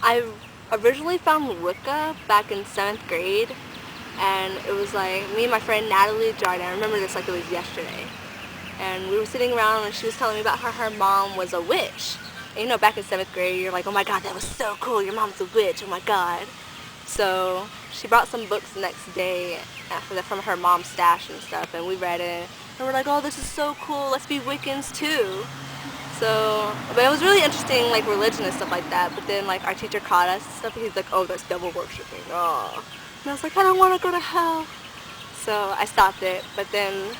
I originally found Wicca back in 7th grade, and it was like me and my friend Natalie Jordan. I remember this like it was yesterday. And we were sitting around and she was telling me about how her mom was a witch. And, you know, back in 7th grade, you're like, oh my god, that was so cool, your mom's a witch, oh my god. So she brought some books the next day from her mom's stash and stuff, and we read it. And we're like, oh, this is so cool, let's be Wiccans too. So, but it was really interesting, like religion and stuff like that. But then, like, our teacher caught us and stuff, and he's like, oh, that's devil worshiping. Oh. And I was like, I don't want to go to hell. So I stopped it. But then,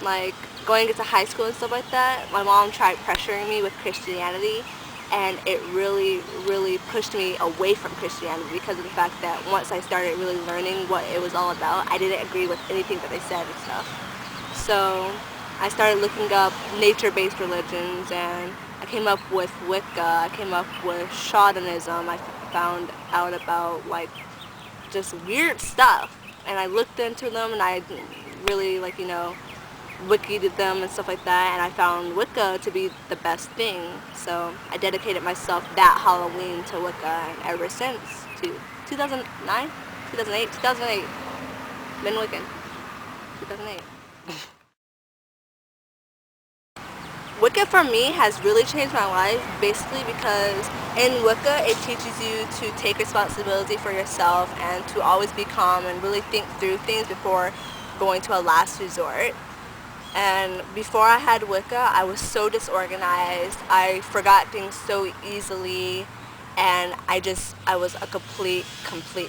like, going into high school and stuff like that, my mom tried pressuring me with Christianity, and it really, really pushed me away from Christianity because of the fact that once I started really learning what it was all about, I didn't agree with anything that they said and stuff. So I started looking up nature-based religions, and I came up with Wicca, I came up with shamanism. I found out about like just weird stuff, and I looked into them, and I really, like, you know, wikied them and stuff like that, and I found Wicca to be the best thing. So I dedicated myself that Halloween to Wicca, and ever since, to 2009, 2008, been Wiccan, 2008. Wicca for me has really changed my life, basically because in Wicca it teaches you to take responsibility for yourself and to always be calm and really think through things before going to a last resort. And before I had Wicca, I was so disorganized, I forgot things so easily, and I was a complete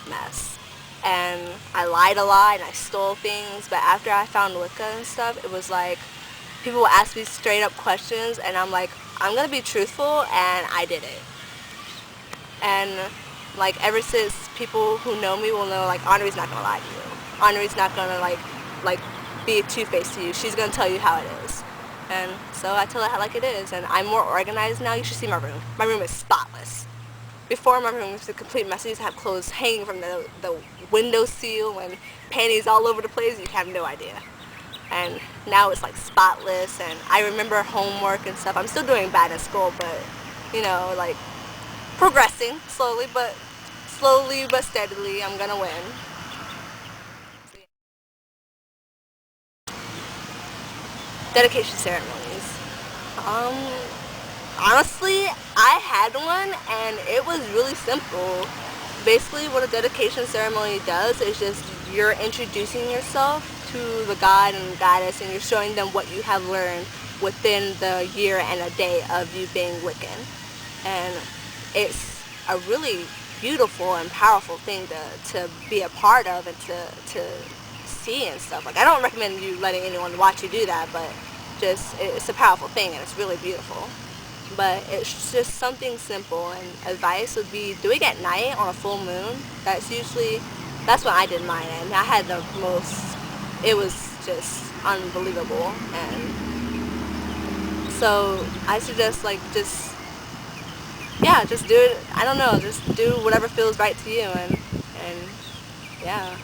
mess. And I lied a lot and I stole things, but after I found Wicca and stuff, it was like, people will ask me straight up questions, and I'm like, I'm gonna be truthful, and I did it. And like ever since, people who know me will know, like, Honoree's not gonna lie to you. Honoree's not gonna like be two-faced to you. She's gonna tell you how it is. And so I tell it like it is, and I'm more organized now. You should see my room. My room is spotless. Before, my room was a complete mess. I used to have clothes hanging from the window sill and panties all over the place. You have no idea. And now it's like spotless, and I remember homework and stuff. I'm still doing bad in school, but, you know, like, progressing slowly but steadily. I'm gonna win. Dedication ceremonies. Honestly, I had one, and it was really simple. Basically, what a dedication ceremony does is just you're introducing yourself to the god and goddess, and you're showing them what you have learned within the year and a day of you being Wiccan. And it's a really beautiful and powerful thing to be a part of and to see and stuff. Like, I don't recommend you letting anyone watch you do that, but just it's a powerful thing, and it's really beautiful. But it's just something simple, and advice would be do it at night on a full moon. That's when I did mine, and I had the most, it was just unbelievable. And so I suggest, like, just do it. I don't know, just do whatever feels right to you, and yeah.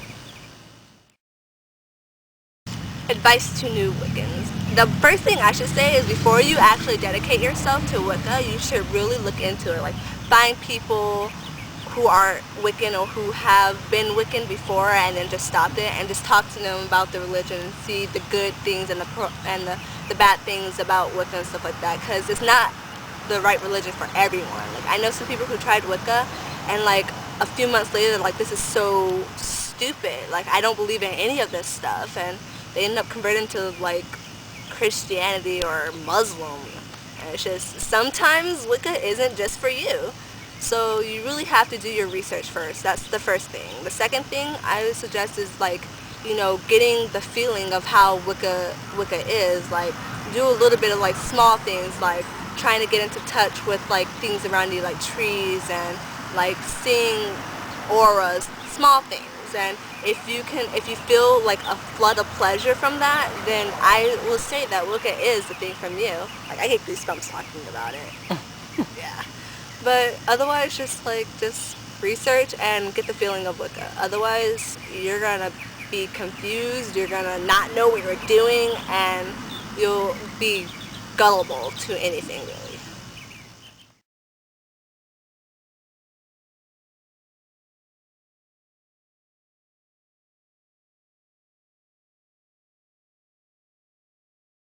Advice to new Wiccans. The first thing I should say is before you actually dedicate yourself to Wicca, you should really look into it. Like, find people who are Wiccan or who have been Wiccan before, and then just stop it and just talk to them about the religion and see the good things and the bad things about Wicca and stuff like that, because it's not the right religion for everyone. Like, I know some people who tried Wicca, and like a few months later, like, this is so stupid. Like, I don't believe in any of this stuff, and they end up converting to like Christianity or Muslim. And it's just, sometimes Wicca isn't just for you. So you really have to do your research first. That's the first thing. The second thing I would suggest is, like, you know, getting the feeling of how Wicca is. Like, do a little bit of like small things, like trying to get into touch with like things around you, like trees, and like seeing auras, small things. And if you feel like a flood of pleasure from that, then I will say that Wicca is the thing from you. Like, I get goosebumps talking about it. Yeah. But otherwise, just research and get the feeling of Wicca. Otherwise, you're gonna be confused, you're gonna not know what you're doing, and you'll be gullible to anything, really.